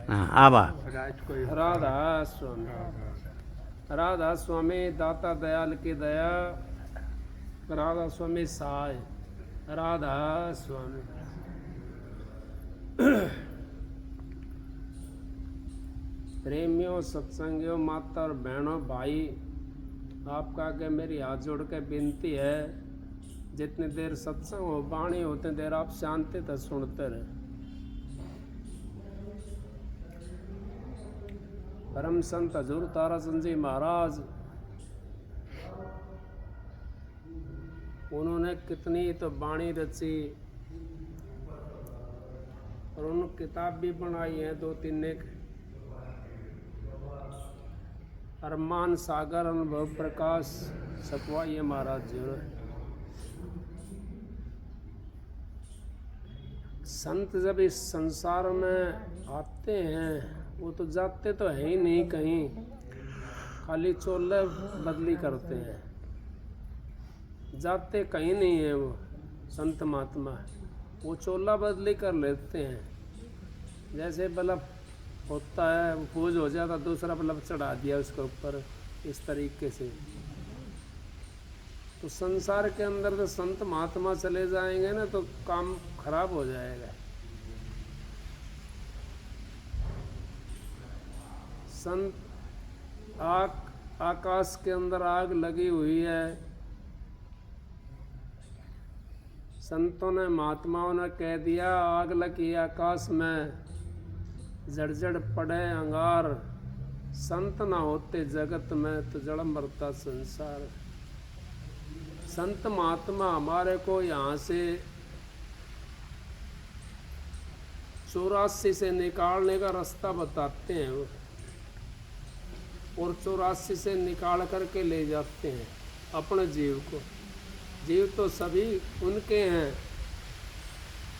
हाँ आवा राधा स्वामी, राधा स्वामी दाता दयाल की दया, राधा स्वामी सहाय, राधा स्वामी। प्रेमियों, सत्संगियों, माता और बहनों, भाई, आपका आगे मेरी हाथ जोड़ के विनती है, जितनी देर सत्संग हो वाणी हो उतनी देर आप शांति तक सुनते रहे। परम संत हजूर ताराचंद जी महाराज, उन्होंने कितनी तो वाणी रची और उन्होंने किताब भी बनाई है 2-3 एक, अरमान सागर अनुभव प्रकाश छपवाई है महाराज जी ने। संत जब इस संसार में आते हैं वो तो जाते तो है ही नहीं कहीं, खाली चोले बदली करते हैं, जाते कहीं नहीं है वो संत महात्मा, वो चोला बदली कर लेते हैं। जैसे बल्ब होता है, फूज हो जाता दूसरा बल्ब चढ़ा दिया उसके ऊपर, इस तरीके से। तो संसार के अंदर तो संत महात्मा चले जाएंगे ना तो काम खराब हो जाएगा। संत आकाश के अंदर आग लगी हुई है, संतों ने महात्माओं ने कह दिया आग लगी आकाश में, जड़ पड़े अंगार, संत ना होते जगत में तो जड़ मरता संसार। संत महात्मा हमारे को यहाँ से 84 से निकालने का रास्ता बताते हैं वो, और 84 से निकाल करके ले जाते हैं अपने जीव को। जीव तो सभी उनके हैं,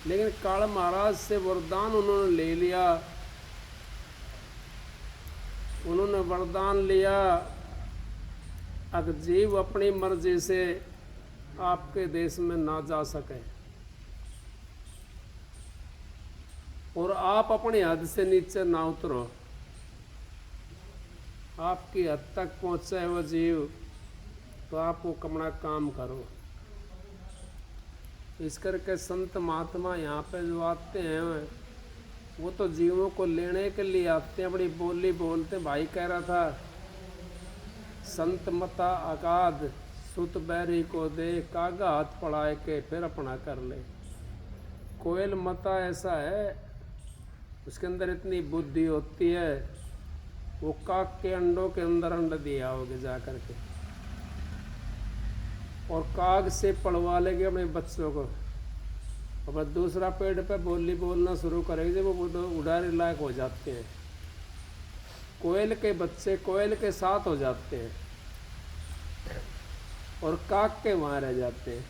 लेकिन काल महाराज से वरदान उन्होंने ले लिया। उन्होंने वरदान लिया अगर जीव अपनी मर्जी से आपके देश में ना जा सके और आप अपनी हद से नीचे ना उतरो, आपकी हद तक पहुंचे वो जीव, तो आप वो कमरा काम करो। इस करके संत महात्मा यहाँ पे जो आते हैं वो तो जीवों को लेने के लिए आते हैं, बड़ी बोली बोलते। भाई कह रहा था संत मता अगाध सुत बैरी को दे, कागा हाथ पढ़ाए के फिर अपना कर ले। कोयल मता ऐसा है, उसके अंदर इतनी बुद्धि होती है, वो काग के अंडों के अंदर अंडा दिया होगे जा करके, और काग से पढ़वा लेंगे अपने बच्चों को, और दूसरा पेड़ पे बोली बोलना शुरू करेंगे जब वो उड़ाने लायक हो जाते हैं। कोयल के बच्चे कोयल के साथ हो जाते हैं और काग के वहाँ रह जाते हैं।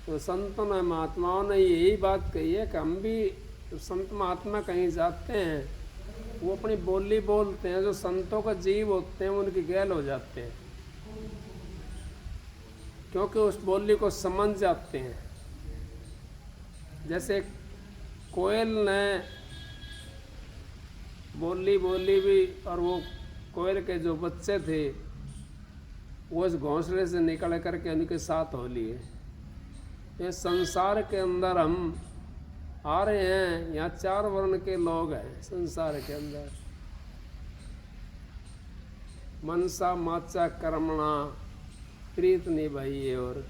तो संतों ने महात्माओं ने यही बात कही है कि हम भी संत महात्मा कहीं जाते हैं वो अपनी बोली बोलते हैं, जो संतों का जीव होते हैं उनकी गैल हो जाते हैं, क्योंकि उस बोली को समझ जाते हैं। जैसे कोयल ने बोली भी, और वो कोयल के जो बच्चे थे वो इस घोंसले से निकल करके उनके साथ हो लिए। ये संसार के अंदर हम आ रहे हैं, यहाँ 4 वर्ण के लोग हैं संसार के अंदर, मनसा माचा कर्मणा प्रीत निभाइए। और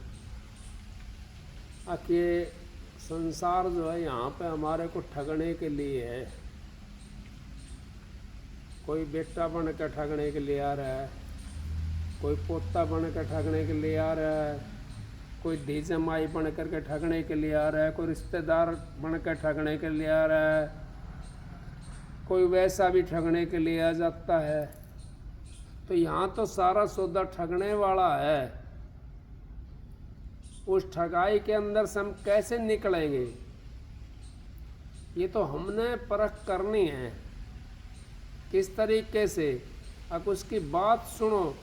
आके संसार जो है यहाँ पे हमारे को ठगने के लिए है। कोई बेटा बन कर ठगने के लिए आ रहा है, कोई पोता बन कर ठगने के लिए आ रहा है, कोई धी जमाई बन करके ठगने के लिए आ रहा है, कोई रिश्तेदार बन कर ठगने के लिए आ रहा है, कोई वैसा भी ठगने के लिए आ जाता है। तो यहाँ तो सारा सौदा ठगने वाला है। उस ठगाई के अंदर से हम कैसे निकलेंगे, ये तो हमने परख करनी है किस तरीके से। अब उसकी बात सुनो,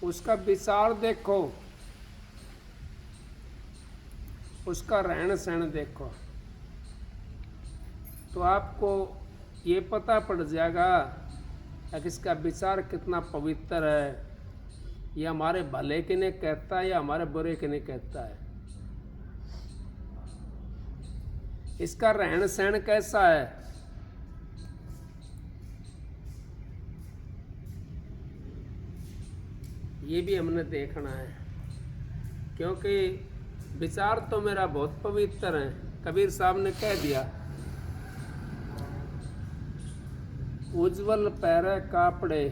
उसका विचार देखो, उसका रहन सहन देखो। तो आपको ये पता पड़ जाएगा कि इसका विचार कितना पवित्र है, ये हमारे भले के लिए कहता है या हमारे बुरे के लिए कहता है, इसका रहन सहन कैसा है। ये भी हमने देखना है, क्योंकि विचार तो मेरा बहुत पवित्र है। कबीर साहब ने कह दिया, उज्जवल पैरे कापड़े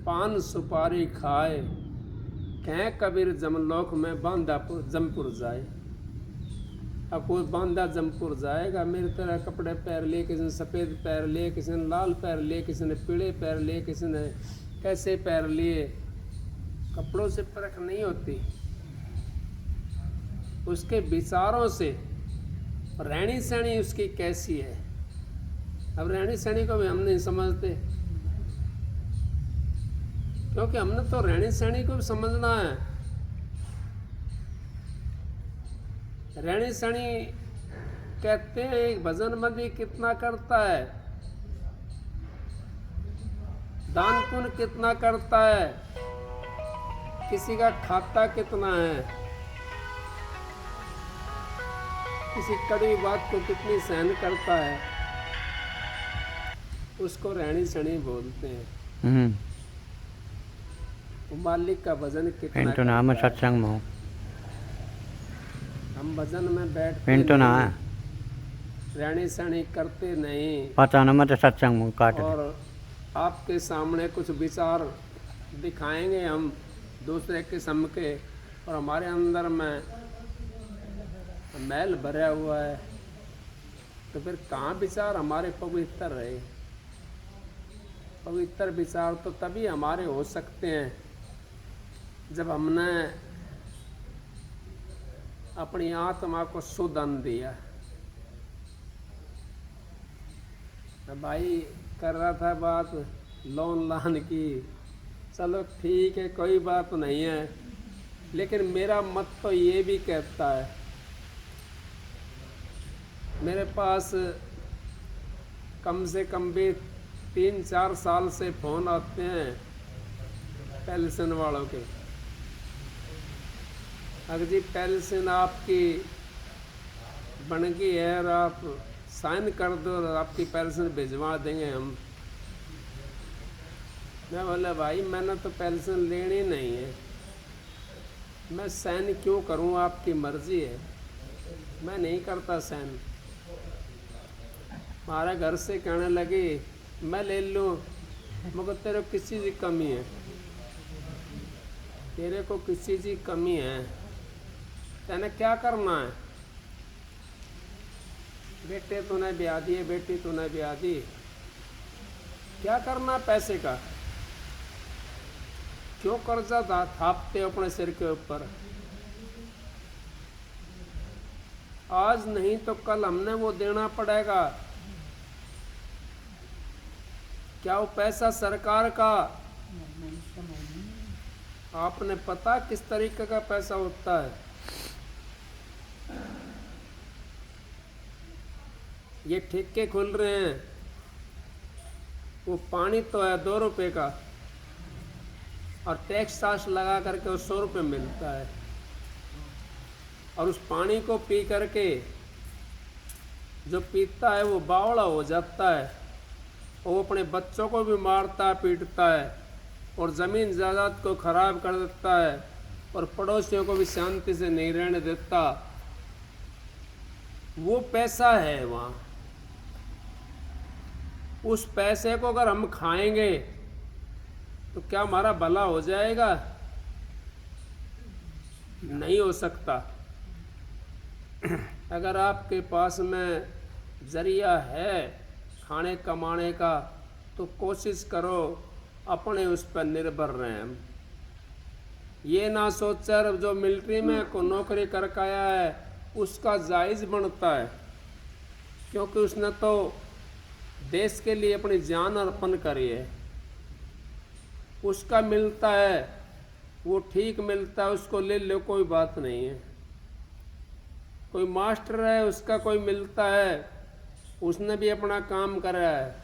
पान सुपारी खाए, कह कबीर जमलोक में बांधा जमपुर जाए। अब कोई बांधा जमपुर जाएगा, मेरी तरह कपड़े पहन लिए, किसी ने सफ़ेद पहन लिए, किसी ने लाल पहन लिए, किसी ने पीले पहन लिए, किसी ने कैसे पहन लिए। कपड़ों से परख नहीं होती, उसके विचारों से, रहनी सहनी उसकी कैसी है। अब रहनी सहनी को भी हम नहीं समझते, क्योंकि हमने तो रहनी सहनी को भी समझना है। रहनी सहनी कहते हैं एक भजन में भी कितना करता है, दान पुण्य कितना करता है, किसी का खाता कितना है, किसी कड़वी बात को कितनी सहन करता है, उसको रहनी सहनी बोलते हैं। मालिक का भजन कितना तो नाम सत्संग में हम भजन में बैठते तो ना रहनी सहनी करते नहीं, पता न मत सत्संग में काट। और आपके सामने कुछ विचार दिखाएंगे हम दूसरे किस्म के, और हमारे अंदर में मैल भरा हुआ है, तो फिर कहाँ विचार हमारे पवित्र रहे। पवित्र विचार तो तभी हमारे हो सकते हैं जब हमने अपनी आत्मा को सुदन दिया। भाई कर रहा था बात लोन लान की, चलो ठीक है कोई बात नहीं है, लेकिन मेरा मत तो ये भी कहता है, मेरे पास कम से कम भी 3-4 साल से फ़ोन आते हैं पेंशन वालों के, अगर जी पेंशन आपकी बन गई है और आप साइन कर दो और आपकी पेंशन भिजवा देंगे हम। मैं बोला भाई मैंने तो पेंशन लेनी नहीं है, मैं साइन क्यों करूं, आपकी मर्जी है, मैं नहीं करता साइन। हमारे घर से कहने लगे मैं ले लूँ, मगर तेरे को किस चीज़ की कमी है, तेरे को किस चीज़ की कमी है, तेने क्या करना है, बेटे तूने ब्याह दिए, बेटी तूने ब्याह दी, क्या करना पैसे का, क्यों कर्जा थापते हो अपने सिर के ऊपर। आज नहीं तो कल हमने वो देना पड़ेगा। क्या वो पैसा सरकार का, आपने पता किस तरीके का पैसा होता है। ये ठेके खुल रहे हैं, वो पानी तो है 2 रुपए का और टैक्स टाक्स लगा करके वो 100 रुपये मिलता है, और उस पानी को पी करके जो पीता है वो बावड़ा हो जाता है, और वो अपने बच्चों को भी मारता पीटता है, और ज़मीन जायदाद को ख़राब कर देता है, और पड़ोसियों को भी शांति से नहीं रहने देता। वो पैसा है वहाँ, उस पैसे को अगर हम खाएंगे तो क्या हमारा भला हो जाएगा? नहीं हो सकता। अगर आपके पास में जरिया है खाने कमाने का तो कोशिश करो अपने उस पर निर्भर रहें। ये ना सोचकर जो मिलिट्री में को नौकरी करके आया है उसका जायज़ बनता है, क्योंकि उसने तो देश के लिए अपनी जान अर्पण करी है। उसका मिलता है वो ठीक मिलता है, उसको ले लो, कोई बात नहीं है। कोई मास्टर है उसका कोई मिलता है उसने भी अपना काम करा है।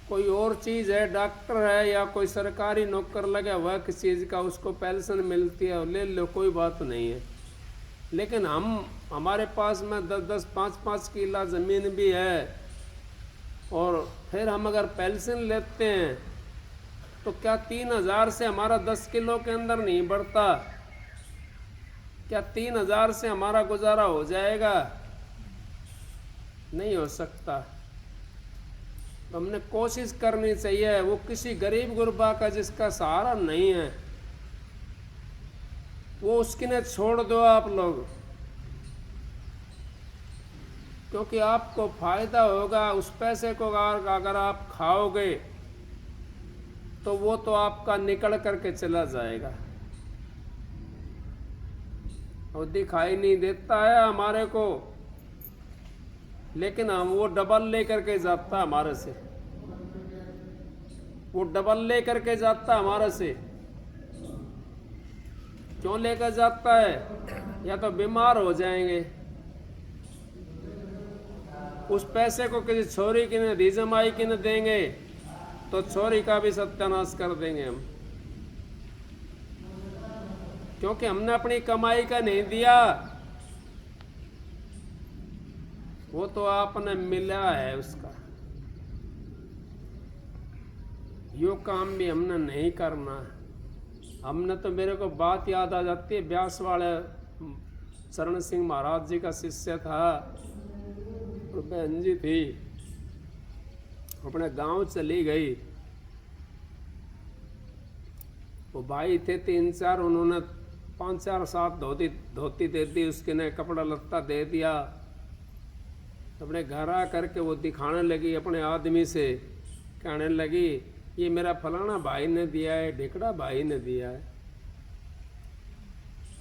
कोई और चीज़ है, डॉक्टर है या कोई सरकारी नौकर लगा हुआ है किसी चीज़ का, उसको पेंशन मिलती है, ले लो, कोई बात नहीं है। लेकिन हमारे पास में 10-10, 5-5 किला ज़मीन भी है, और फिर हम अगर पेंशन लेते हैं तो क्या 3,000 से हमारा 10 किलो के अंदर नहीं बढ़ता? क्या 3,000 से हमारा गुजारा हो जाएगा? नहीं हो सकता। तो हमने कोशिश करनी चाहिए। वो किसी गरीब गुरबा का जिसका सहारा नहीं है, वो उसकी ने छोड़ दो आप लोग, क्योंकि आपको फायदा होगा। उस पैसे को अगर आप खाओगे तो वो तो आपका निकल करके चला जाएगा, और दिखाई नहीं देता है हमारे को, लेकिन हम वो डबल लेकर के जाता हमारे से, वो डबल लेकर के जाता हमारे से। क्यों लेकर जाता है? या तो बीमार हो जाएंगे, उस पैसे को किसी छोरी की ने दी जमाई की ने देंगे तो छोरी का भी सत्यानाश कर देंगे हम, क्योंकि हमने अपनी कमाई का नहीं दिया, वो तो आपने मिला है उसका। यो काम भी हमने नहीं करना। हमने तो, मेरे को बात याद आ जाती है, ब्यास वाले चरण सिंह महाराज जी का शिष्य था, तो बहन जी थी, अपने गांव चली गई। वो भाई थे 3-4, उन्होंने 5-4-7 धोती दे दी, उसके ने कपड़ा लत्ता दे दिया। अपने घर आ करके वो दिखाने लगी अपने आदमी से, कहने लगी ये मेरा फलाना भाई ने दिया है, ढेकड़ा भाई ने दिया है।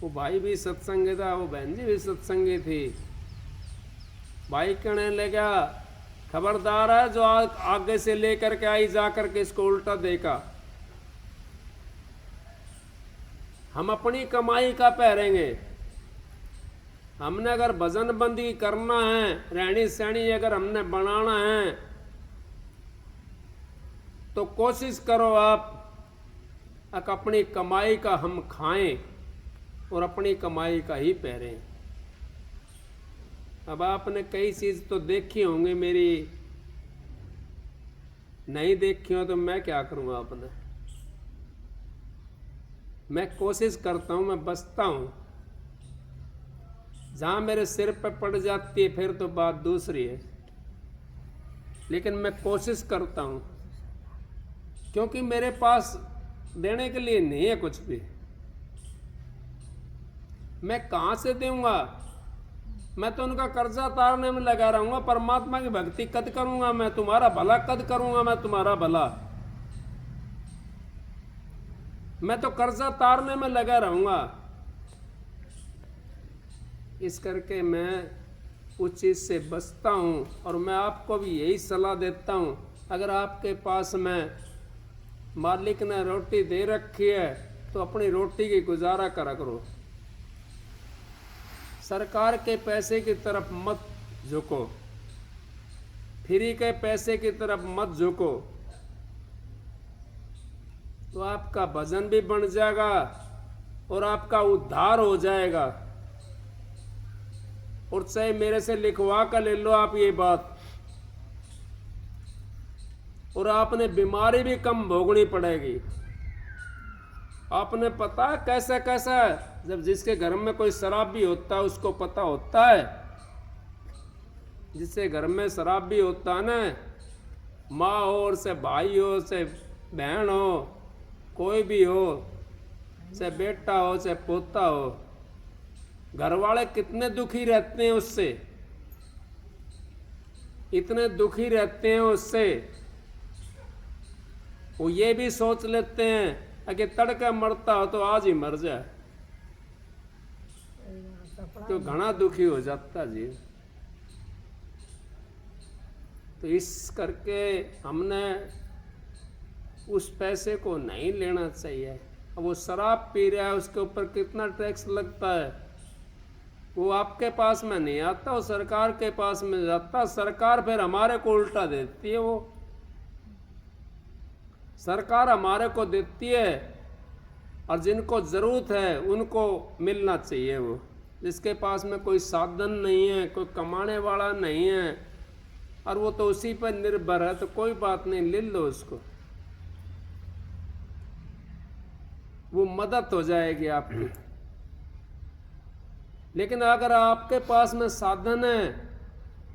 वो भाई भी सत्संगी था, वो बहन जी भी सत्संगी थी। भाई कहने लगा खबरदार है, जो आगे से लेकर के आई जा करके इसको उल्टा देगा। हम अपनी कमाई का पहरेंगे। हमने अगर भजन बंदी करना है, रहनी सहनी अगर हमने बनाना है, तो कोशिश करो आप अपनी कमाई का हम खाएं और अपनी कमाई का ही पहरें। अब आपने कई चीज़ तो देखी होंगी, मेरी नहीं देखी हो तो मैं क्या करूँगा आपने। मैं कोशिश करता हूँ, मैं बचता हूँ। जहाँ मेरे सिर पे पड़ जाती है फिर तो बात दूसरी है, लेकिन मैं कोशिश करता हूँ, क्योंकि मेरे पास देने के लिए नहीं है कुछ भी। मैं कहाँ से दूंगा? मैं तो उनका कर्जा उतारने में लगा रहूंगा, परमात्मा की भक्ति कद करूंगा, मैं तुम्हारा भला कद करूंगा, मैं तुम्हारा भला। मैं तो कर्जा उतारने में लगा रहूंगा। इस करके मैं उस चीज़ से बचता हूँ, और मैं आपको भी यही सलाह देता हूँ, अगर आपके पास में मालिक ने रोटी दे रखी है तो अपनी रोटी की गुजारा करा करो। सरकार के पैसे की तरफ मत झुको, फ्री के पैसे की तरफ मत झुको, तो आपका भजन भी बन जाएगा और आपका उद्धार हो जाएगा। और चाहे मेरे से लिखवा कर ले लो आप ये बात, और आपने बीमारी भी कम भोगनी पड़ेगी। आपने पता कैसा कैसा, जब जिसके घर में कोई शराब भी होता है उसको पता होता है, जिससे घर में शराब भी होता है ना, माँ हो और से भाई हो, से बहन हो, कोई भी हो, से बेटा हो, से पोता हो, घर वाले कितने दुखी रहते हैं उससे, इतने दुखी रहते हैं उससे। वो ये भी सोच लेते हैं कि तड़के मरता हो तो आज ही मर जाए, तो घना दुखी हो जाता जी। तो इस करके हमने उस पैसे को नहीं लेना चाहिए। अब वो शराब पी रहा है, उसके ऊपर कितना टैक्स लगता है, वो आपके पास में नहीं आता, वो सरकार के पास में जाता। सरकार फिर हमारे को उल्टा देती है। वो सरकार हमारे को देती है, और जिनको ज़रूरत है उनको मिलना चाहिए। वो जिसके पास में कोई साधन नहीं है, कोई कमाने वाला नहीं है, और वो तो उसी पर निर्भर है, तो कोई बात नहीं, ले लो उसको, वो मदद हो जाएगी आपकी। लेकिन अगर आपके पास में साधन है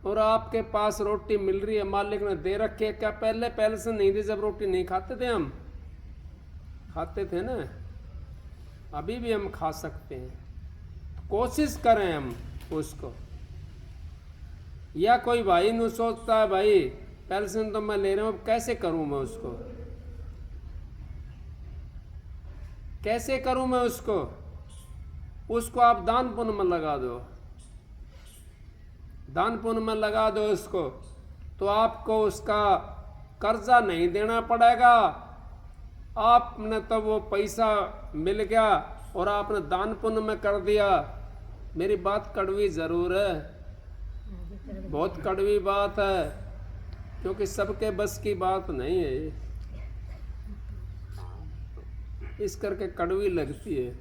और आपके पास रोटी मिल रही है, मालिक ने दे रखी है, क्या पहले से नहीं थी? जब रोटी नहीं खाते थे हम, खाते थे ना, अभी भी हम खा सकते हैं। तो कोशिश करें हम उसको। या कोई भाई न सोचता है भाई पहले से तो मैं ले रहा हूँ, कैसे करूँ मैं उसको, कैसे करूँ मैं उसको? उसको आप दान पुण्य में लगा दो, दान पुण्य में लगा दो उसको, तो आपको उसका कर्जा नहीं देना पड़ेगा। आपने तो वो पैसा मिल गया और आपने दान पुण्य में कर दिया। मेरी बात कड़वी ज़रूर है, बहुत कड़वी बात है, क्योंकि सबके बस की बात नहीं है, इस करके कड़वी लगती है।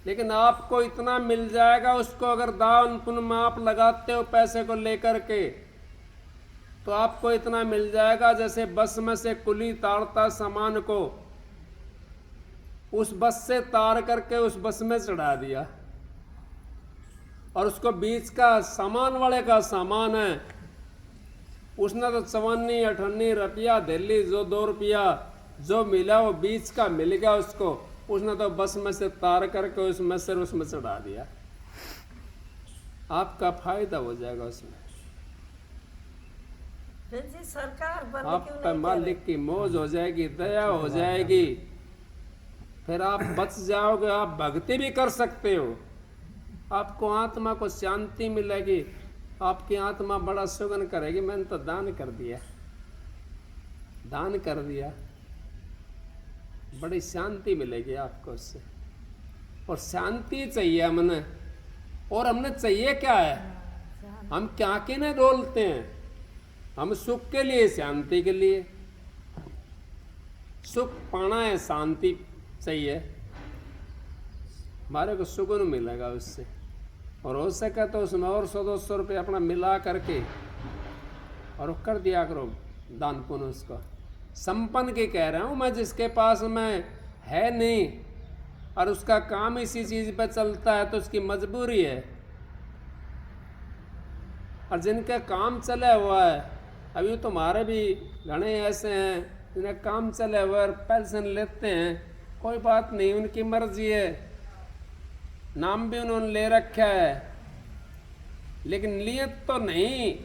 लेकिन आपको इतना मिल जाएगा, उसको अगर दान पुण्य में आप लगाते हो पैसे को लेकर के, तो आपको इतना मिल जाएगा जैसे बस में से कुली तारता सामान को, उस बस से तार करके उस बस में चढ़ा दिया, और उसको बीच का सामान वाले का सामान है, उसने तो 54-58 रुपया दिल्ली, जो 2 रुपया जो मिला वो बीच का मिल गया उसको, उसने तो बस में से तार करके उसमें से उसमें चढ़ा दिया। आपका फायदा हो जाएगा उसमें, सरकार आप पर मालिक की मौज हो जाएगी, दया हो जाएगी, फिर आप बच जाओगे। आप भक्ति भी कर सकते हो, आपको आत्मा को शांति मिलेगी, आपकी आत्मा बड़ा सुगन करेगी, मैंने तो दान कर दिया, दान कर दिया, बड़ी शांति मिलेगी आपको उससे। और शांति चाहिए हमने, और हमने चाहिए क्या है? हम क्या के लिए डोलते हैं? हम सुख के लिए, शांति के लिए। सुख पाना है, शांति चाहिए, हमारे को सुकून मिलेगा उससे। और हो सके तो उसमें और 100-200 रुपये अपना मिला करके और कर दिया करो दान पुण्य उसको। संपन्न की कह रहा हूँ मैं, जिसके पास में है नहीं और उसका काम इसी चीज़ पे चलता है, तो उसकी मजबूरी है। और जिनका काम चला हुआ है, अभी तुम्हारे भी घने ऐसे हैं जिन्हें काम चले हुए और पेंशन लेते हैं, कोई बात नहीं, उनकी मर्जी है, नाम भी उन्होंने ले रखा है, लेकिन नियत तो नहीं,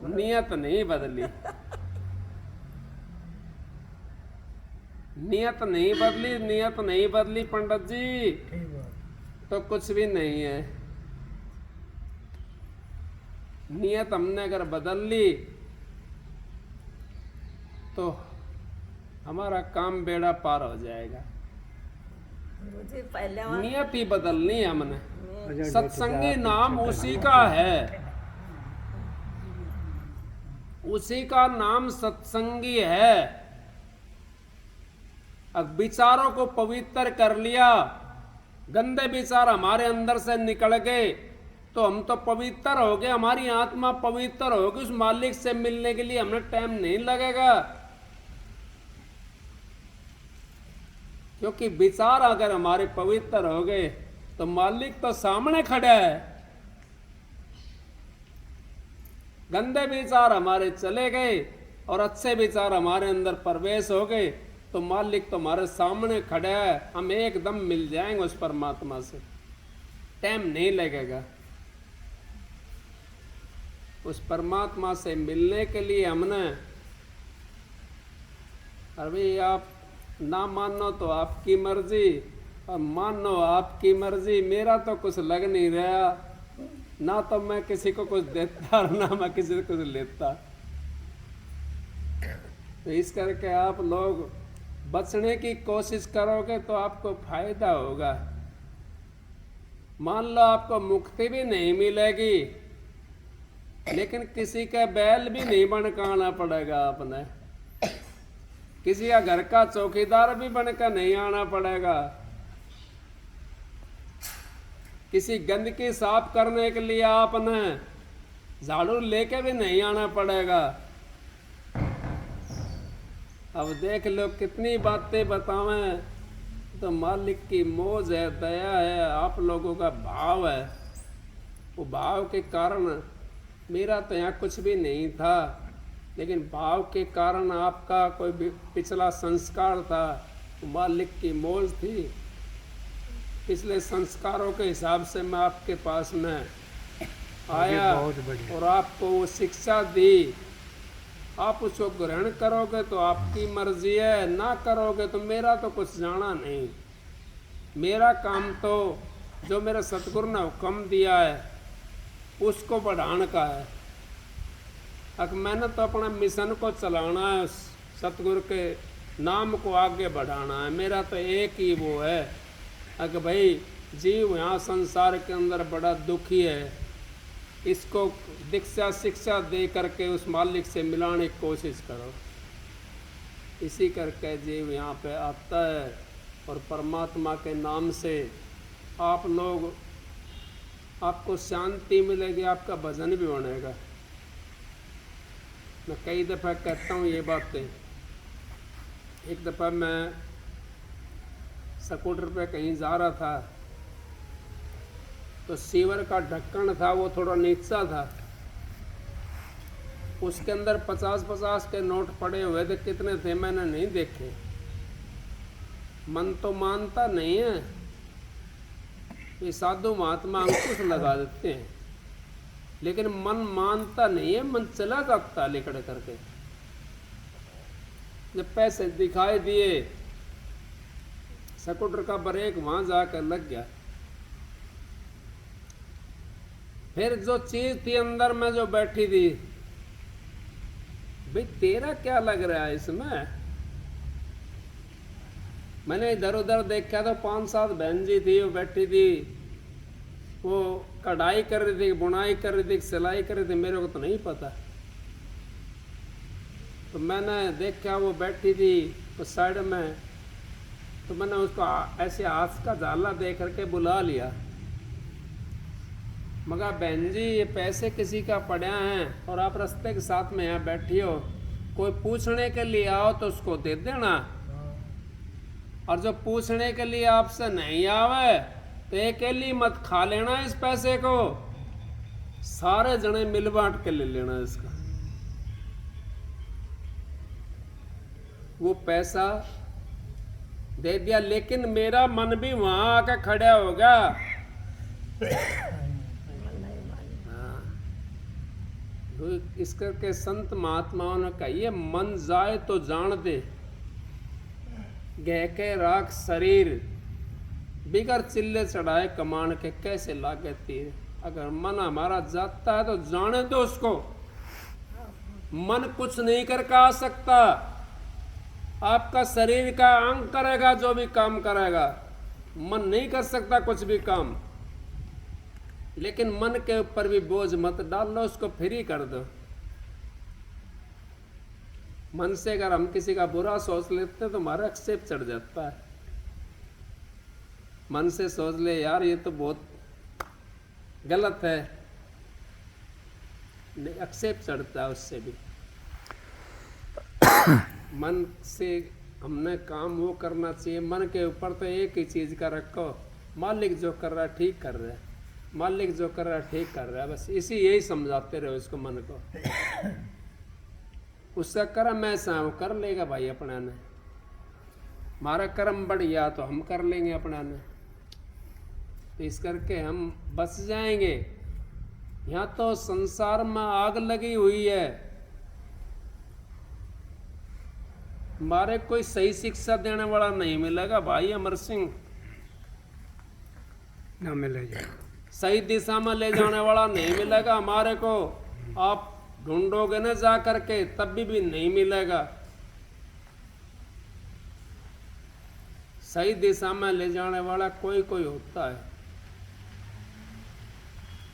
नियत नहीं बदली, नियत नहीं बदली, नियत नहीं बदली पंडित जी, तो कुछ भी नहीं है। नियत हमने अगर बदल ली तो हमारा काम बेड़ा पार हो जाएगा। नियत ही बदलनी है हमने। सत्संगी नाम उसी का है, उसी का नाम सत्संगी है। अब विचारों को पवित्र कर लिया, गंदे विचार हमारे अंदर से निकल गए तो हम तो पवित्र हो गए, हमारी आत्मा पवित्र होगी। उस मालिक से मिलने के लिए हमें टाइम नहीं लगेगा, क्योंकि विचार अगर हमारे पवित्र हो गए तो मालिक तो सामने खड़ा है। गंदे विचार हमारे चले गए और अच्छे विचार हमारे अंदर प्रवेश हो गए तो मालिक तो हमारे सामने खड़ा है, हम एकदम मिल जाएंगे उस परमात्मा से, टाइम नहीं लगेगा। उस परमात्मा से मिलने के लिए हमने, अरे आप ना मानो तो आपकी मर्जी और मानो आपकी मर्जी, मेरा तो कुछ लग नहीं रहा, ना तो मैं किसी को कुछ देता और ना मैं किसी को कुछ लेता। तो इस करके आप लोग बचने की कोशिश करोगे तो आपको फायदा होगा। मान लो आपको मुक्ति भी नहीं मिलेगी, लेकिन किसी का बैल भी नहीं बनकाना पड़ेगा आपने, किसी का घर का चौकीदार भी बनकर नहीं आना पड़ेगा, किसी गंदगी साफ करने के लिए आपने झाड़ू लेके भी नहीं आना पड़ेगा। अब देख लो कितनी बातें बतावें, तो मालिक की मौज है, दया है, आप लोगों का भाव है। वो भाव के कारण मेरा तो यहाँ कुछ भी नहीं था, लेकिन भाव के कारण आपका कोई भी पिछला संस्कार था, तो मालिक की मौज थी। पिछले संस्कारों के हिसाब से मैं आपके पास में आया और आपको वो शिक्षा दी। आप उसको ग्रहण करोगे तो आपकी मर्जी है, ना करोगे तो मेरा तो कुछ जाना नहीं। मेरा काम तो जो मेरे सतगुरु ने हुक्म दिया है उसको बढ़ाने का है। अब मैंने तो अपना मिशन को चलाना है, उस सतगुरु के नाम को आगे बढ़ाना है। मेरा तो एक ही वो है कि भाई जीव यहाँ संसार के अंदर बड़ा दुखी है, इसको दीक्षा शिक्षा दे करके उस मालिक से मिलाने की कोशिश करो। इसी करके जीव यहाँ पे आता है और परमात्मा के नाम से आप लोग, आपको शांति मिलेगी, आपका भजन भी बनेगा। मैं कई दफ़ा कहता हूँ ये बातें। एक दफ़ा मैं स्कूटर पे कहीं जा रहा था, तो सीवर का ढक्कन था वो थोड़ा नीचा था, उसके अंदर 50-50 के नोट पड़े हुए थे। कितने थे मैंने नहीं देखे। मन तो मानता नहीं है, ये साधु महात्मा अंकुश लगा देते हैं, लेकिन मन मानता नहीं है, मन चला जाता लेकर करके। जब पैसे दिखाई दिए, स्कूटर का ब्रेक वहां जाकर लग गया। फिर जो चीज थी अंदर में जो बैठी थी, भाई तेरा क्या लग रहा है इसमें? मैंने इधर उधर देखा तो 5-7 बहन जी थी, वो बैठी थी, वो कढ़ाई कर रही थी, बुनाई कर रही थी, सिलाई कर रही थी, मेरे को तो नहीं पता। तो मैंने देखा वो बैठी थी उस साइड में, तो मैंने उसको ऐसे हाथ का झाला दे करके बुला लिया। मगर बहन जी ये पैसे किसी का पड़ा हैं और आप रास्ते के साथ में यहाँ बैठी हो, कोई पूछने के लिए आओ तो उसको दे देना, और जो पूछने के लिए आपसे नहीं आवे तो अकेली मत खा लेना इस पैसे को, सारे जने मिल बांट के ले लेना इसका। वो पैसा दे दिया, लेकिन मेरा मन भी वहां आकर खड़ा होगा। इस करके संत महात्माओं ने कहा, ये मन जाए तो जान दे, गह के राख शरीर, बिगर चिल्ले चढ़ाए कमान के कैसे लागे तीर। अगर मन हमारा जाता है तो जाने दो उसको। मन कुछ नहीं करके आ सकता, आपका शरीर का अंग करेगा जो भी काम करेगा, मन नहीं कर सकता कुछ भी काम। लेकिन मन के ऊपर भी बोझ मत डालो, उसको फ्री कर दो। मन से अगर हम किसी का बुरा सोच लेते हैं तो हमारा एक्सेप चढ़ जाता है। मन से सोच ले यार ये तो बहुत गलत है, एक्सेप चढ़ता है उससे भी। मन से हमने काम वो करना चाहिए। मन के ऊपर तो एक ही चीज का रखो, मालिक जो कर रहा है ठीक कर रहा है, मालिक जो कर रहा है ठीक कर रहा है, बस इसी यही समझाते रहो इसको मन को। उसका कर्म ऐसा है वो कर लेगा भाई अपना ने, हमारा कर्म बढ़िया तो हम कर लेंगे अपना ने। तो इस करके हम बच जाएंगे। यहाँ तो संसार में आग लगी हुई है, हमारे कोई सही शिक्षा देने वाला नहीं मिलेगा भाई अमर सिंह, ना मिलेगा। सही दिशा में ले जाने वाला नहीं मिलेगा हमारे को। आप ढूंढोगे ना जा करके तब भी नहीं मिलेगा। सही दिशा में ले जाने वाला कोई कोई होता है।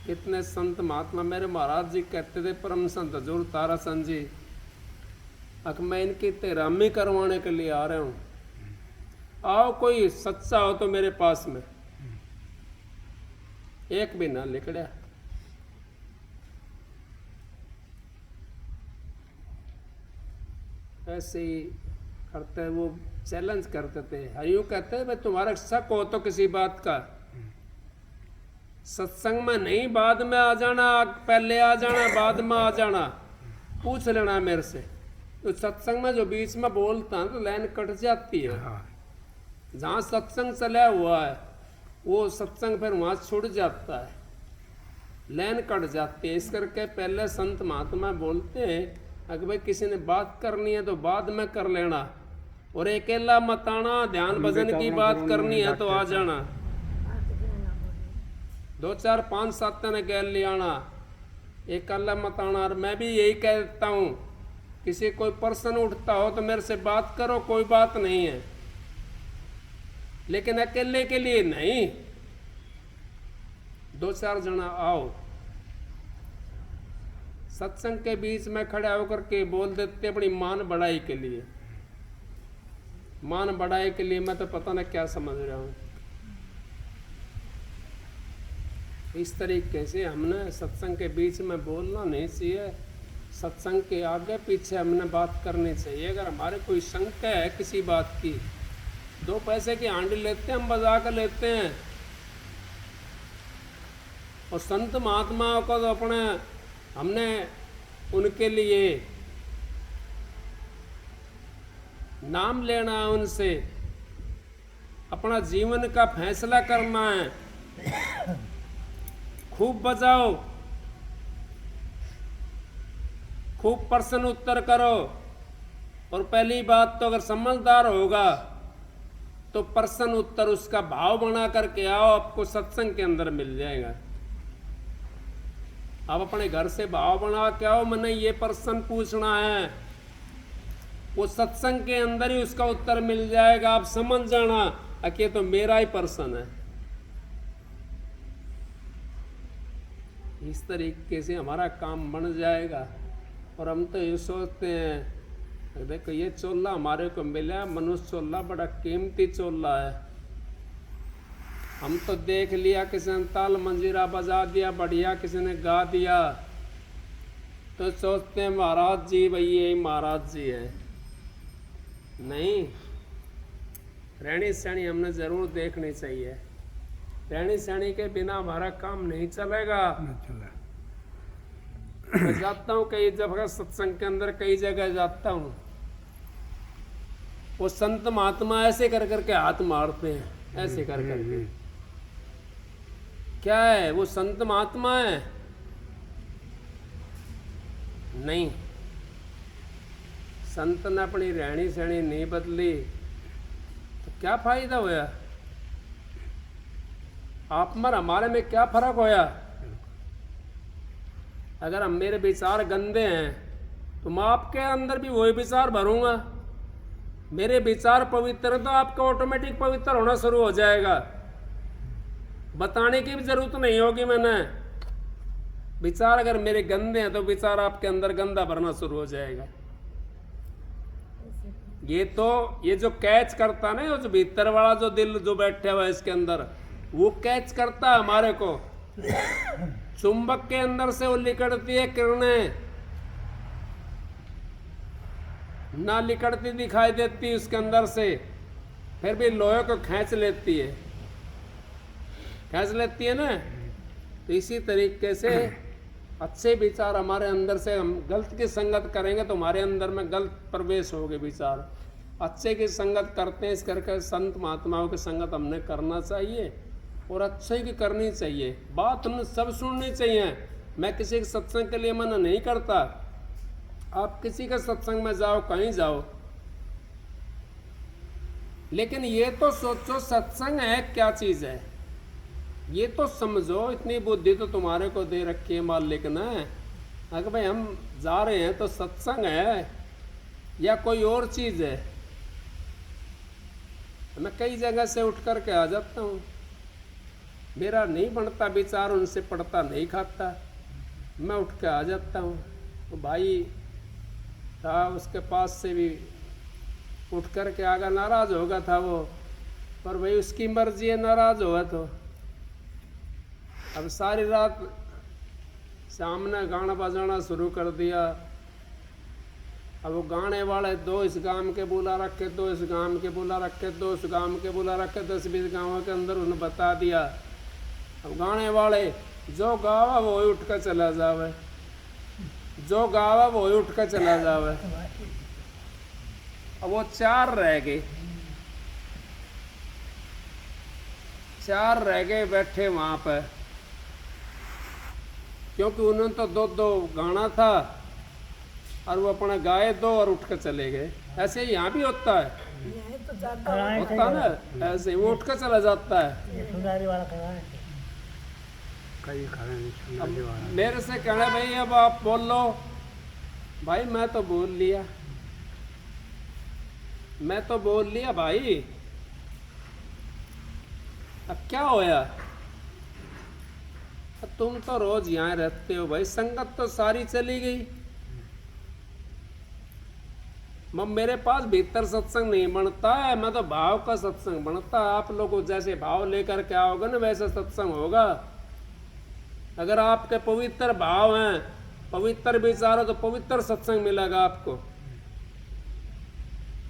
कितने संत महात्मा, मेरे महाराज जी कहते थे, परम संत हजूर ताराचंद जी, अक मैं इनकी तेरामी करवाने के लिए आ रहा हूँ, आओ कोई सच्चा हो तो मेरे पास में। एक भी ना लिखड़ा। ऐसे ही करते, वो चैलेंज करते थे। यूँ कहते हैं भाई तुम्हारा शक हो तो किसी बात का, सत्संग में नहीं, बाद में आ जाना, पहले आ जाना, बाद में आ जाना, पूछ लेना मेरे से। तो सत्संग में जो बीच में बोलता है तो लाइन कट जाती है। जहाँ सत्संग चला हुआ है वो सत्संग फिर वहाँ छूट जाता है, लाइन कट जाती है। इस करके पहले संत महात्मा बोलते हैं अगर भाई किसी ने बात करनी है तो बाद में कर लेना, और अकेला मत आना, ध्यान भजन की बात करनी है तो आ जाना, 2 4 5 7 ने गैल ले आना, अकेला मत आना। और मैं भी यही कहता हूँ, किसी कोई पर्सन उठता हो तो मेरे से बात करो, कोई बात नहीं है, लेकिन अकेले के लिए नहीं, 2 4 जना आओ। सत्संग के बीच में खड़े होकर के बोल देते अपनी मान बढ़ाई के लिए, मान बढ़ाई के लिए। मैं तो पता नहीं क्या समझ रहा हूँ। इस तरीके से हमने सत्संग के बीच में बोलना नहीं चाहिए, सत्संग के आगे पीछे हमने बात करनी चाहिए। अगर हमारे कोई शंका है किसी बात की, 2 पैसे की हांडी लेते हैं हम, बजा कर लेते हैं। और संत महात्माओं को तो अपने हमने उनके लिए नाम लेना है, उनसे अपना जीवन का फैसला करना है। खूब बजाओ, खूब प्रश्न उत्तर करो, और पहली बात तो अगर समझदार होगा तो प्रश्न उत्तर उसका भाव बना करके आओ, आपको सत्संग के अंदर मिल जाएगा। आप अपने घर से भाव बना के आओ, मैंने ये प्रश्न पूछना है, वो सत्संग के अंदर ही उसका उत्तर मिल जाएगा। आप समझ जाना कि ये तो मेरा ही प्रश्न है। इस तरीके से हमारा काम बन जाएगा। और हम तो ये सोचते हैं, देखो ये चोला हमारे को मिला, मनुष्य चोला बड़ा कीमती चोला है। हम तो देख लिया, किसी ने ताल मंजीरा बजा दिया बढ़िया, किसी ने गा दिया, तो सोचते हैं महाराज जी, भाई ये महाराज जी है। नहीं, रहनी सहनी हमने जरूर देखनी चाहिए। रहनी सहनी के बिना हमारा काम नहीं चलेगा। मैं जाता हूँ कई जगह सत्संग के अंदर, कई जगह जाता हूँ, वो संत महात्मा ऐसे कर करके हाथ मारते हैं, ऐसे कर करके। क्या है वो संत महात्मा है? नहीं, संत ने अपनी रहनी सहनी नहीं बदली तो क्या फायदा होया? आप में हमारे में क्या फर्क होया? अगर हम मेरे विचार गंदे हैं तो मैं आपके अंदर भी वही विचार भरूंगा। मेरे विचार पवित्र तो आपका ऑटोमेटिक पवित्र होना शुरू हो जाएगा। बताने की भी जरूरत नहीं होगी। मैंने विचार अगर मेरे गंदे हैं तो विचार आपके अंदर गंदा भरना शुरू हो जाएगा। ये जो कैच करता ना, जो भीतर वाला जो दिल जो बैठा हुआ है इसके अंदर, वो कैच करता है हमारे को। चुंबक के अंदर से वो लिकड़ती है किरणें, ना लिकड़ती दिखाई देती उसके अंदर से, फिर भी लोहे को खींच लेती है, खींच लेती है ना। तो इसी तरीके से अच्छे विचार हमारे अंदर से, हम गलत की संगत करेंगे तो हमारे अंदर में गलत प्रवेश होगे विचार। अच्छे की संगत करते हैं, इस करके संत महात्माओं की संगत हमने करना चाहिए और अच्छे की करनी चाहिए। बात हमने सब सुननी चाहिए। मैं किसी के सत्संग के लिए मना नहीं करता। आप किसी के सत्संग में जाओ, कहीं जाओ, लेकिन ये तो सोचो सत्संग है क्या चीज है, ये तो समझो। इतनी बुद्धि तो तुम्हारे को दे रखी है मालिक ने। अगर भाई हम जा रहे हैं तो सत्संग है या कोई और चीज है? मैं कई जगह से उठ कर के आ जाता हूँ, मेरा नहीं बनता विचार, उनसे पड़ता नहीं खाता, मैं उठ के आ जाता हूँ। तो भाई था उसके पास से भी उठ कर के आगा, नाराज होगा था वो, पर भाई उसकी मर्जी है, नाराज हुआ तो। अब सारी रात सामने गाना बजाना शुरू कर दिया। अब वो गाने वाले दो इस गांव के बुला रखे, दो इस गांव के बुला रखे, दो इस गांव के बुला रखे, 10-20 गाँवों के अंदर उन्हें बता दिया। अब गाने वाले जो गावा वो ही उठ कर चला जावे, जो गावा वो ही उठ कर चला जावे। अब वो 4 रह गए, 4 रह गए बैठे वहां पर, क्योंकि उन्होंने तो 2-2 गाना था और वो अपना गाए 2 और उठ कर चले गए। ऐसे ही यहाँ भी होता है, यही तो ज्यादा होता है ना, ऐसे ही वो उठ कर चला जाता है। सुनारी वाला खड़ा है। कई कारण अब मेरे से कहना भाई अब आप बोल लो, भाई मैं तो बोल लिया, मैं तो बोल लिया भाई, अब क्या होया? अब तुम तो रोज यहाँ रहते हो भाई, संगत तो सारी चली गई। मेरे पास भीतर सत्संग नहीं बनता है, मैं तो भाव का सत्संग बनता है। आप लोगों को जैसे भाव लेकर के आओगे ना वैसा सत्संग होगा। अगर आपके पवित्र भाव हैं, पवित्र विचार हो, तो पवित्र सत्संग मिलेगा आपको।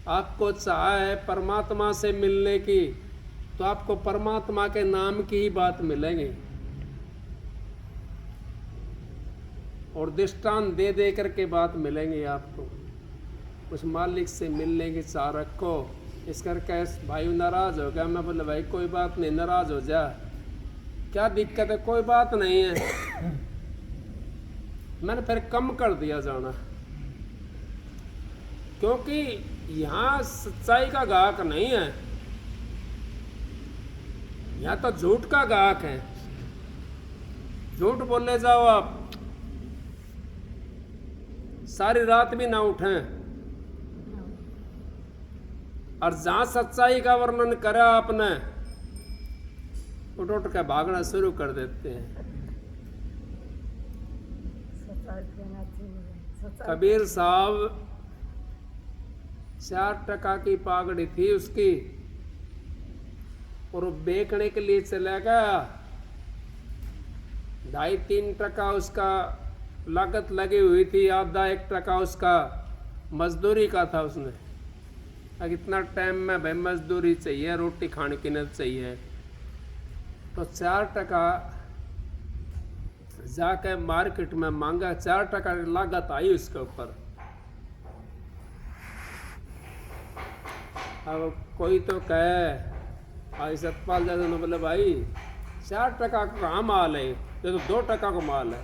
आपको चाह है परमात्मा से मिलने की, तो आपको परमात्मा के नाम की ही बात मिलेगी। और दृष्टांत दे दे करके बात मिलेंगी आपको। उस मालिक से मिलने की चाह रखो। इस करके भाई नाराज हो गया, मैं बोले भाई कोई बात नहीं, नाराज हो जा, क्या दिक्कत है, कोई बात नहीं है। मैंने फिर कम कर दिया जाना, क्योंकि यहाँ सच्चाई का गाहक नहीं है, यहाँ तो झूठ का गाहक है। झूठ बोले जाओ आप, सारी रात भी ना उठें, और जहां सच्चाई का वर्णन करा आपने, उठ के भागना शुरू कर देते हैं। सच्चाई कहना चाहिए, सच्चाई कबीर साहब 4 टका की पागड़ी थी उसकी, और वो बेचने के लिए चला गया। 2.5-3 टका उसका लागत लगी हुई थी, आधा 1 टका उसका मजदूरी का था। उसने अब इतना टाइम में भाई मजदूरी चाहिए, रोटी खाने की नहीं चाहिए, तो 4 टका जाके मार्केट में मांगा। 4 टका की लागत आई उसके ऊपर। अब कोई तो कहे, भाई सतपाल दादा ने बोले भाई 4 टका का कहाँ माल है, ये तो 2 टका का माल है।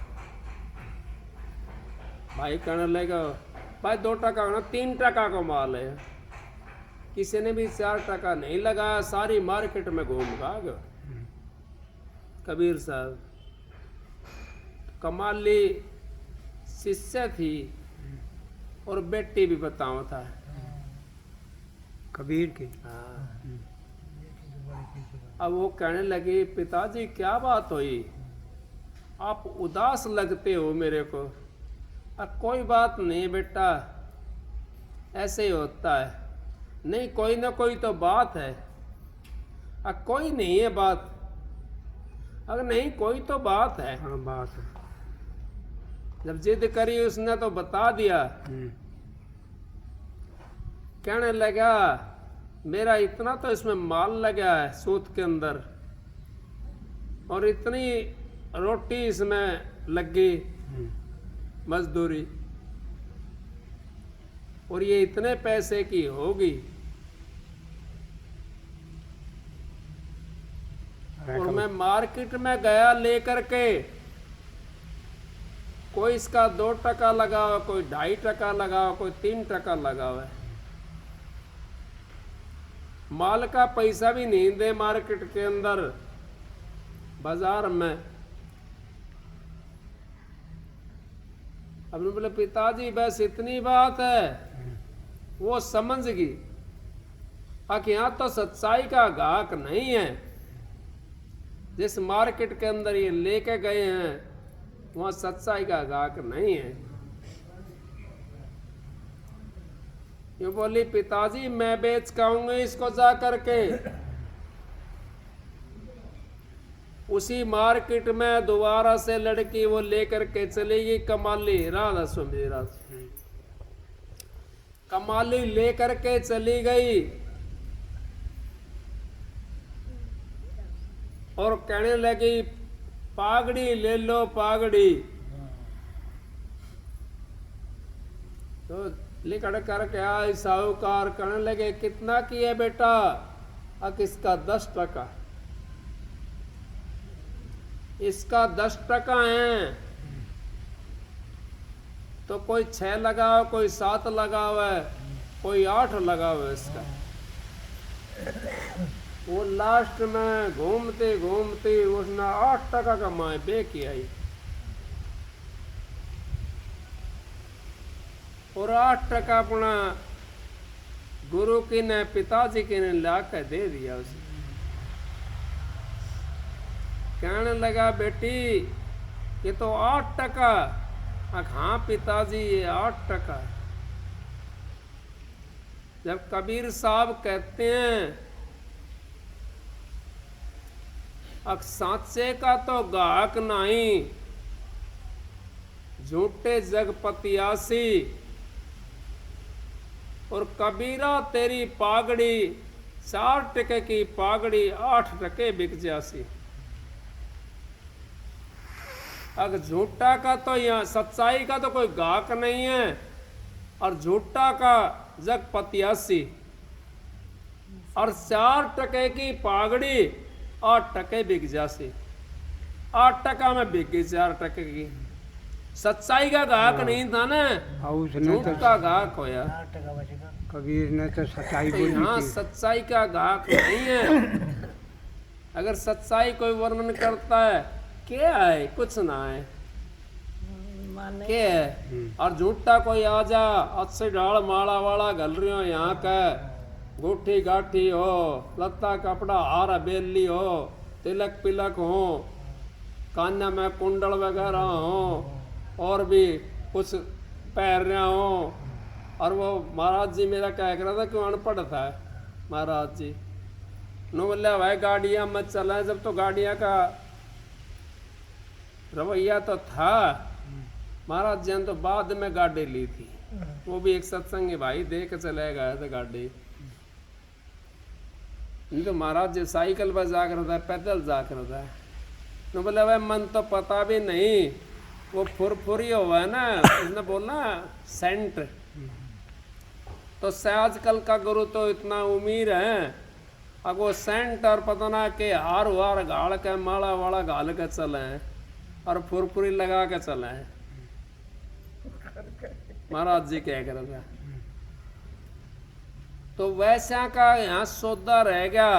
भाई कहने लगा भाई 2 टका का ना 3 टका का माल है। किसी ने भी 4 टका नहीं लगाया, सारी मार्केट में घूम भाग। कबीर साहब कमाली शिष्य थी, और बेटी भी बताओ था कबीर की। हाँ। अब वो कहने लगी पिताजी क्या बात हुई, आप उदास लगते हो मेरे को। अब कोई बात नहीं बेटा, ऐसे ही होता है, नहीं कोई ना कोई तो बात है। अब कोई नहीं है बात, अगर नहीं कोई तो बात है। हाँ बात है। जब जिद करी उसने तो बता दिया। कहने लगा मेरा इतना तो इसमें माल लगा है सूत के अंदर, और इतनी रोटी इसमें लगी मजदूरी, और ये इतने पैसे की होगी, और मैं मार्केट में गया लेकर के, कोई इसका 2 टका लगा हुआ, कोई 2.5 टका लगा हुआ, कोई 3 टका लगा हुआ है। माल का पैसा भी नहीं दे मार्केट के अंदर बाजार में। अब बोले पिताजी बस इतनी बात है, वो समझ गई। कि यहाँ तो सच्चाई का गाहक नहीं है। जिस मार्केट के अंदर ये लेके गए हैं वहाँ सच्चाई का गाहक नहीं है। ये बोली पिताजी मैं बेच के आऊंगी इसको जा करके। उसी मार्केट में दोबारा से लड़की वो लेकर के चली गई कमाली, राधा सुमेरा कमाली लेकर के चली गई और कहने लगी पागड़ी ले लो पागड़ी। तो लिखड़ कर क्या साहूकार कहने लगे कितना की है बेटा? इसका 10 टका। इसका 10 टका है तो कोई 6 लगाओ, कोई 7 लगाओ है, कोई 8 लगाओ है इसका। वो लास्ट में घूमते घूमते उसने 8 टका कमाए बेकी आई और 8 टका अपना गुरु की ने पिताजी की ने ला कर दे दिया उसे। कहने लगा बेटी ये तो 8 टका। हाँ पिताजी ये 8 टका। जब कबीर साहब कहते हैं सांचे का तो गाहक नहीं, झूठे जगपतियासी और कबीरा तेरी पागड़ी 4 टके की पागड़ी 8 टके बिक जासी। अगर झूठा का तो यहाँ सच्चाई का तो कोई गाहक नहीं है और झूठा का जगपतियासी और 4 टके की पागड़ी 8 टके बिक जासी। 8 टका में बिक गई 4 टके की। सच्चाई का गाहक नहीं था ना, झूठ का गाहक होया। कबीर ने तो सच्चाई तो बोली यहाँ थी। सच्चाई का गाहक नहीं है। अगर सच्चाई कोई वर्णन करता है क्या है? कुछ ना है माने क्या है। और झूठा कोई आ जा अच्छे ढाल माला वाला घल रही हो, यहाँ का गुठी गाठी हो, लत्ता कपड़ा हार बेली हो, तिलक पिलक हो, कान्या में कुंडल वगैरह हो और भी कुछ पैर रहा हो। और वो महाराज जी मेरा कह रहा था क्यों अनपढ़ था महाराज जी। नो बोले भाई गाड़ियाँ मत चलाएं। जब तो गाड़ियाँ का रवैया तो था। महाराज जी ने तो बाद में गाड़ी ली थी, वो भी एक सत्संगी भाई दे के चले गए थे गाड़ी। नहीं तो महाराज जी साइकिल पर जा कर था, पैदल जा कर था। नो बोले भाई मन तो पता भी नहीं, वो फुरफुरी हुआ है ना, उसने बोला सेंट। तो आजकल का गुरु तो इतना उम्मीद है, अब वो सेंट और पता ना के हार वार गाड़ के माला वाला गाल के चले हैं और फुरफुरी लगा के चले हैं। महाराज जी क्या कर रहे। तो वैसा का यहाँ सौदा रह गया।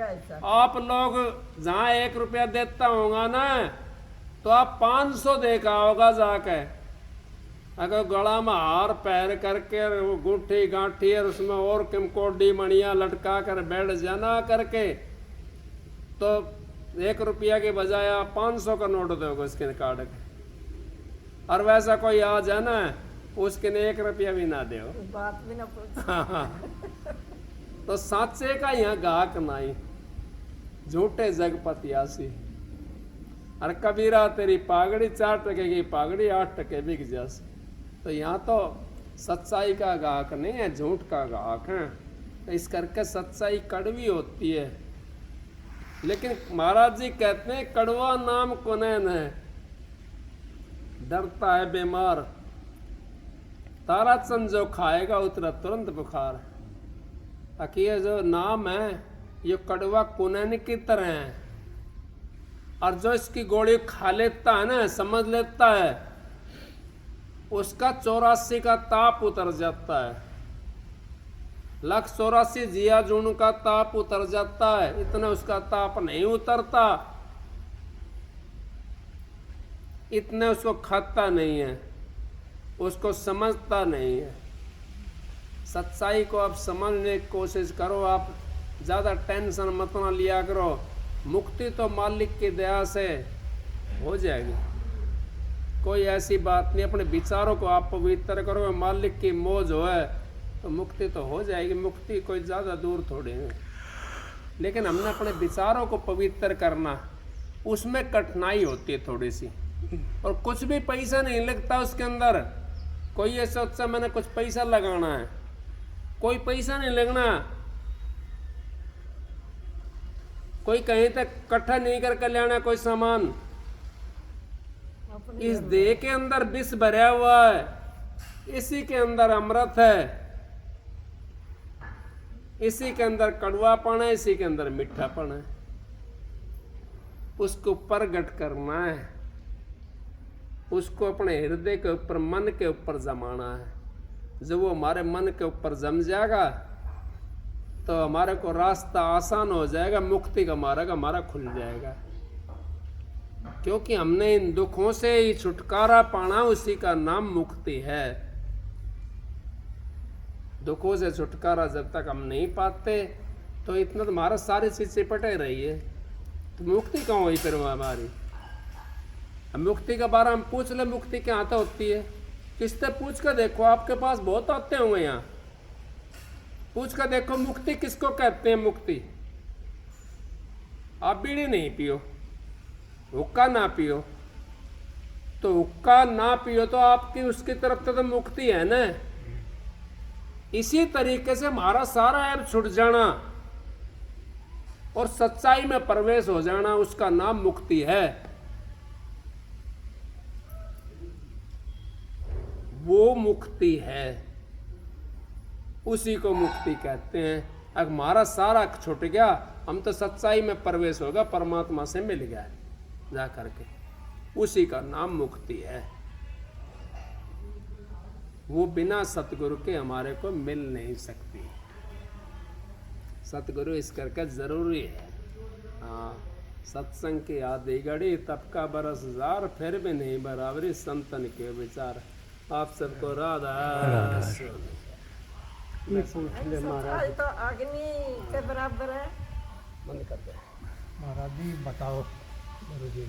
ऐसा आप लोग जहाँ 1 रुपया देता होगा ना तो आप 500 देखा होगा जाके। अगर गला में हार पैर करके वो गुठी गांठी और उसमें और किमकोडी मणिया लटका कर बैठ जाना करके तो 1 रुपया के बजाय आप 500 का नोट दोगे उसके काट के। और वैसा कोई आ जाए ना उसके ने 1 रुपया भी ना दे। बात भी ना पूछ। तो साचे का यहाँ गाहक नहीं, झूठे जगपतियासी। और कबीरा तेरी पागड़ी 4 टके की पागड़ी 8 टके बिक जासी। तो यहाँ तो सच्चाई का गाहक नहीं है, झूठ का गाहक है। तो इस करके सच्चाई कड़वी होती है। लेकिन महाराज जी कहते हैं कड़वा नाम कुनैन है, डरता है बीमार। ताराचंद जो खाएगा उतरा तुरंत बुखार। ताकि ये जो नाम है ये कड़वा कुनैन की तरह है। और जो इसकी गोली खा लेता है ना, समझ लेता है, उसका 84 का ताप उतर जाता है। 184 जिया जून का ताप उतर जाता है, इतना उसका ताप नहीं उतरता, इतने उसको खाता नहीं है, उसको समझता नहीं है। सच्चाई को आप समझने की कोशिश करो। आप ज़्यादा टेंशन मत ना लिया करो। मुक्ति तो मालिक की दया से हो जाएगी, कोई ऐसी बात नहीं। अपने विचारों को आप पवित्र करो, मालिक की मौज होए तो मुक्ति तो हो जाएगी। मुक्ति कोई ज़्यादा दूर थोड़ी है, लेकिन हमने अपने विचारों को पवित्र करना, उसमें कठिनाई होती है थोड़ी सी। और कुछ भी पैसा नहीं लगता उसके अंदर। कोई ये सोचता मैंने कुछ पैसा लगाना है, कोई पैसा नहीं लगना। कोई कहीं तक इकट्ठा नहीं करके लेना कोई सामान। अपने इस देह के अंदर विष भरा हुआ है, इसी के अंदर अमृत है, इसी के अंदर कड़वापन है, इसी के अंदर मीठापन है। उसको प्रगट करना है, उसको अपने हृदय के ऊपर, मन के ऊपर जमाना है। जब वो हमारे मन के ऊपर जम जाएगा तो हमारे को रास्ता आसान हो जाएगा, मुक्ति का मार्ग हमारा खुल जाएगा। क्योंकि हमने इन दुखों से ही छुटकारा पाना, उसी का नाम मुक्ति है। दुखों से छुटकारा जब तक हम नहीं पाते तो इतना तो हमारा सारी चीजें पटे रही है, तो मुक्ति कहाँ हुई फिर हमारी? अब मुक्ति के बारे में पूछ ले, मुक्ति क्या आता होती है? किससे पूछ कर देखो, आपके पास बहुत आते होंगे यहाँ, पूछ कर देखो मुक्ति किसको कहते हैं। मुक्ति, आप बीड़ी नहीं पियो, हुक्का ना पियो, तो हुक्का ना पियो तो आपकी उसकी तरफ तो मुक्ति है ना। इसी तरीके से हमारा सारा ऐप छूट जाना और सच्चाई में प्रवेश हो जाना, उसका नाम मुक्ति है। वो मुक्ति है, उसी को मुक्ति कहते हैं। अगर हमारा सारा छूट गया, हम तो सच्चाई में प्रवेश होगा, परमात्मा से मिल गया जा करके, उसी का नाम मुक्ति है। वो बिना सतगुरु के हमारे को मिल नहीं सकती। सतगुरु इस करके जरूरी है। हाँ, सत्संग की आधी घड़ी तब का बरस हजार, फिर भी नहीं बराबरी संतन के विचार। आप सबको राधा ये पूछ ले महाराज। सच्चाई तो अग्नि के बराबर है। बंद कर दो महाराज जी बताओ गुरु जी।